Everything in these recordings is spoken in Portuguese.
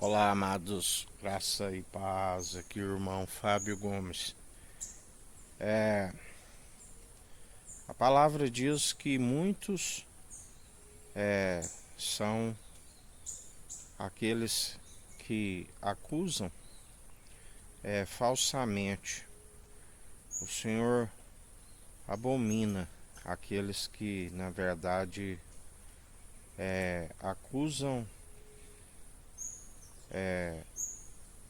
Olá, amados, graça e paz. Aqui o irmão Fábio Gomes. É, a palavra diz que muitos são aqueles que acusam falsamente. O Senhor abomina aqueles que, na verdade, acusam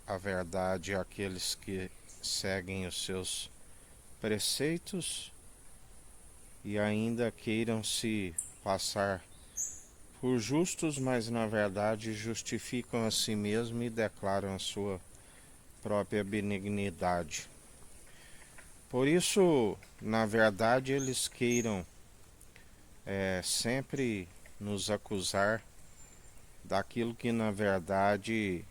a verdade, aqueles que seguem os seus preceitos e ainda queiram se passar por justos, mas na verdade justificam a si mesmos e declaram a sua própria benignidade. Por isso, na verdade, eles queiram sempre nos acusar daquilo que na verdade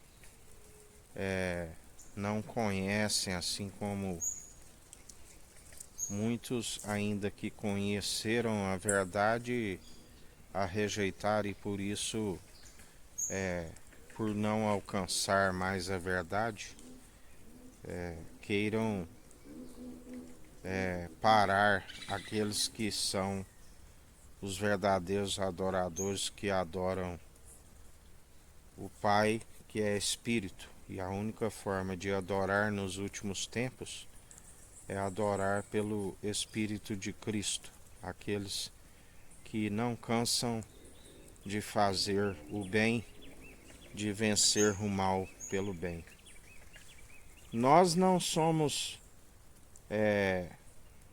não conhecem, assim como muitos ainda que conheceram a verdade a rejeitar e por isso, por não alcançar mais a verdade, queiram parar aqueles que são os verdadeiros adoradores que adoram o Pai, que é Espírito. E a única forma de adorar nos últimos tempos é adorar pelo Espírito de Cristo, aqueles que não cansam de fazer o bem, de vencer o mal pelo bem. Nós não somos,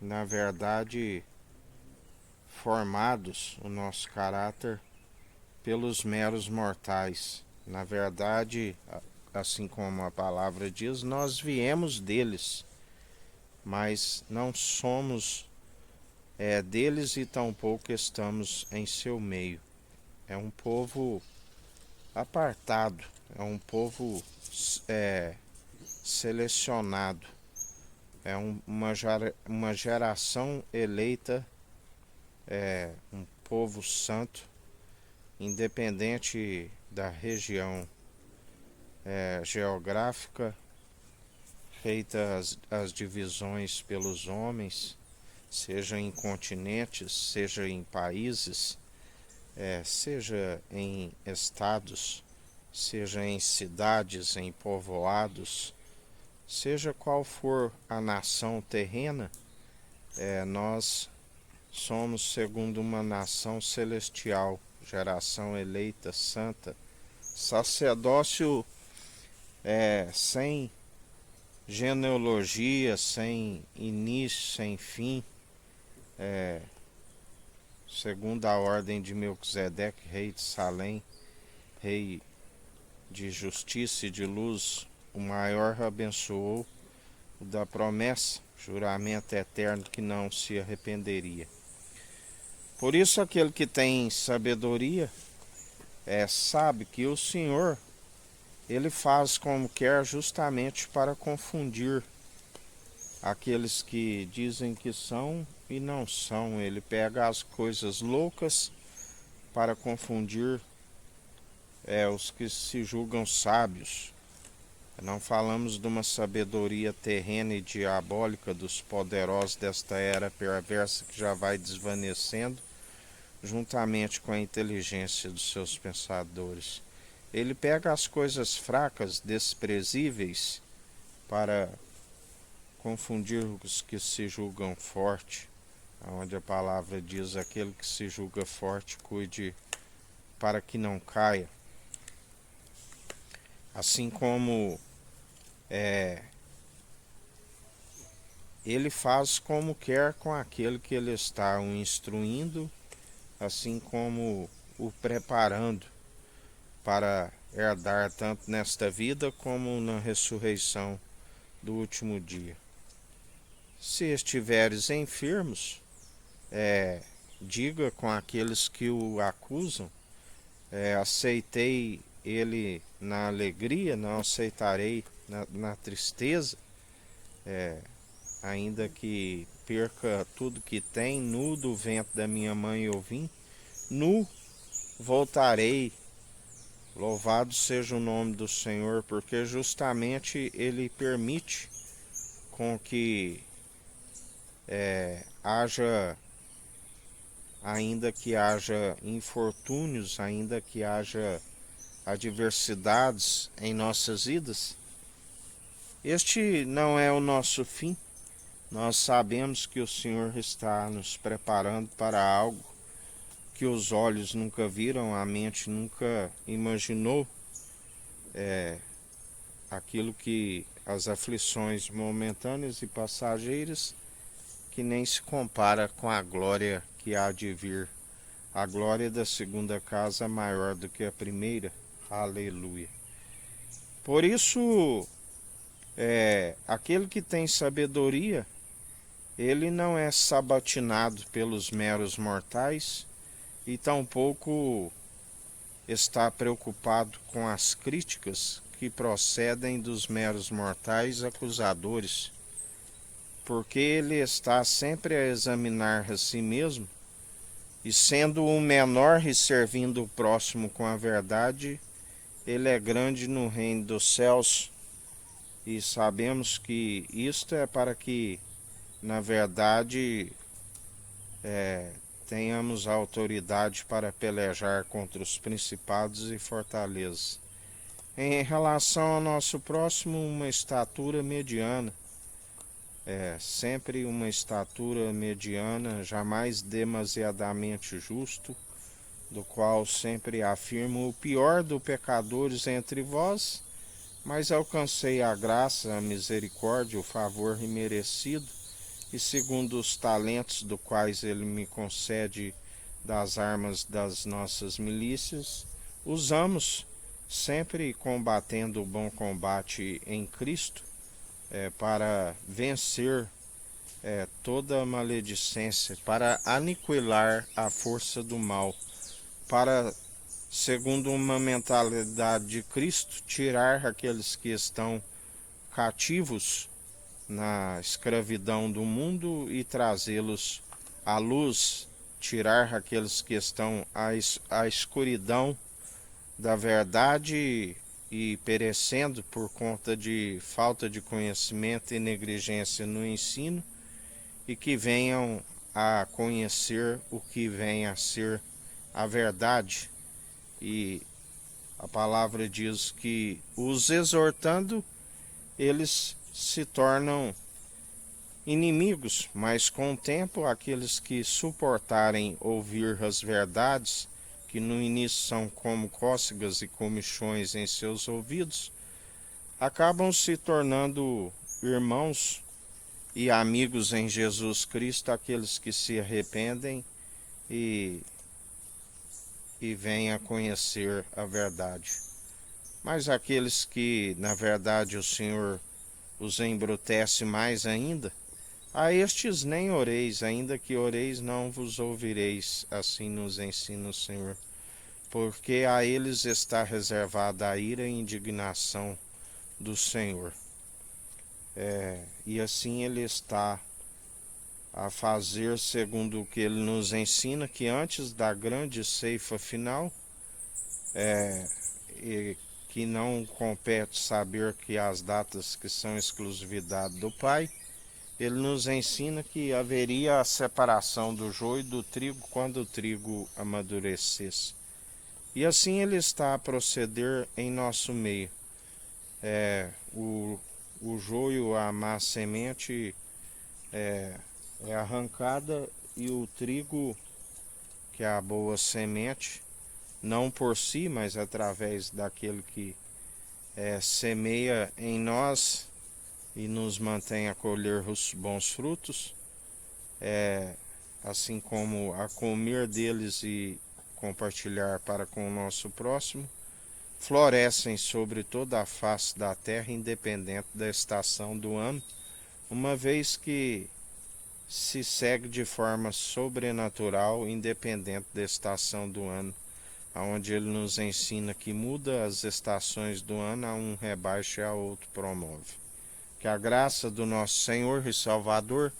na verdade, formados, o nosso caráter, pelos meros mortais. Na verdade, assim como a palavra diz, nós viemos deles, mas não somos deles e tampouco estamos em seu meio. É um povo apartado, é um povo selecionado, é uma geração eleita, um povo santo, independente da região geográfica, feitas as divisões pelos homens, seja em continentes, seja em países, seja em estados, seja em cidades, em povoados, seja qual for a nação terrena, nós somos segundo uma nação celestial, geração eleita, santa, sacerdócio sem genealogia, sem início, sem fim, segundo a ordem de Melquisedeque, rei de Salém, rei de justiça e de luz, o maior abençoou o da promessa, juramento eterno que não se arrependeria. Por isso aquele que tem sabedoria sabe que o Senhor, ele faz como quer justamente para confundir aqueles que dizem que são e não são. Ele pega as coisas loucas para confundir os que se julgam sábios. Não falamos de uma sabedoria terrena e diabólica dos poderosos desta era perversa que já vai desvanecendo, juntamente com a inteligência dos seus pensadores. Ele pega as coisas fracas, desprezíveis, para confundir os que se julgam forte, onde a palavra diz: aquele que se julga forte, cuide para que não caia. Assim como ele faz como quer com aquele que ele está o instruindo, assim como o preparando para herdar tanto nesta vida como na ressurreição do último dia. Se estiveres enfermos, diga com aqueles que o acusam, aceitei ele na alegria, não aceitarei na tristeza, ainda que perca tudo que tem, nu do ventre da minha mãe eu vim, nu voltarei Louvado seja o nome do Senhor, porque justamente Ele permite com que ainda que haja infortúnios, ainda que haja adversidades em nossas vidas, este não é o nosso fim. Nós sabemos que o Senhor está nos preparando para algo que os olhos nunca viram, a mente nunca imaginou, aquilo que as aflições momentâneas e passageiras, que nem se compara com a glória que há de vir. A glória da segunda casa é maior do que a primeira. Aleluia. Por isso, aquele que tem sabedoria, ele não é sabatinado pelos meros mortais e tampouco está preocupado com as críticas que procedem dos meros mortais acusadores, porque ele está sempre a examinar a si mesmo, e sendo o menor e servindo o próximo com a verdade, ele é grande no reino dos céus. E sabemos que isto é para que, na verdade, tenhamos a autoridade para pelejar contra os principados e fortalezas. Em relação ao nosso próximo, uma estatura mediana, sempre uma estatura mediana, jamais demasiadamente justo, do qual sempre afirmo: o pior dos pecadores entre vós, mas alcancei a graça, a misericórdia, o favor imerecido, e segundo os talentos do quais ele me concede das armas das nossas milícias, usamos sempre combatendo o bom combate em Cristo, para vencer toda a maledicência, para aniquilar a força do mal, para, segundo uma mentalidade de Cristo, tirar aqueles que estão cativos na escravidão do mundo e trazê-los à luz, tirar aqueles que estão à escuridão da verdade e perecendo por conta de falta de conhecimento e negligência no ensino, e que venham a conhecer o que vem a ser a verdade. E a palavra diz que, os exortando, eles se tornam inimigos, mas com o tempo aqueles que suportarem ouvir as verdades, que no início são como cócegas e comichões em seus ouvidos, acabam se tornando irmãos e amigos em Jesus Cristo, aqueles que se arrependem e vêm a conhecer a verdade. Mas aqueles que, na verdade, o Senhor os embrutece mais ainda, a estes nem oreis, ainda que oreis não vos ouvireis, assim nos ensina o Senhor, porque a eles está reservada a ira e indignação do Senhor. E assim ele está a fazer segundo o que ele nos ensina, que antes da grande ceifa final, que não compete saber que as datas que são exclusividade do Pai, ele nos ensina que haveria a separação do joio do trigo quando o trigo amadurecesse. E assim ele está a proceder em nosso meio. O joio, a má semente, é arrancada, e o trigo, que é a boa semente, não por si, mas através daquele que semeia em nós e nos mantém a colher os bons frutos, assim como a comer deles e compartilhar para com o nosso próximo, florescem sobre toda a face da terra, independente da estação do ano, uma vez que se segue de forma sobrenatural, independente da estação do ano, onde ele nos ensina que muda as estações do ano, a um rebaixa e a outro promove. Que a graça do nosso Senhor e Salvador,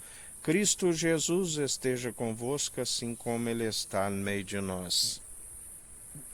Cristo Jesus, esteja convosco, assim como Ele está no meio de nós.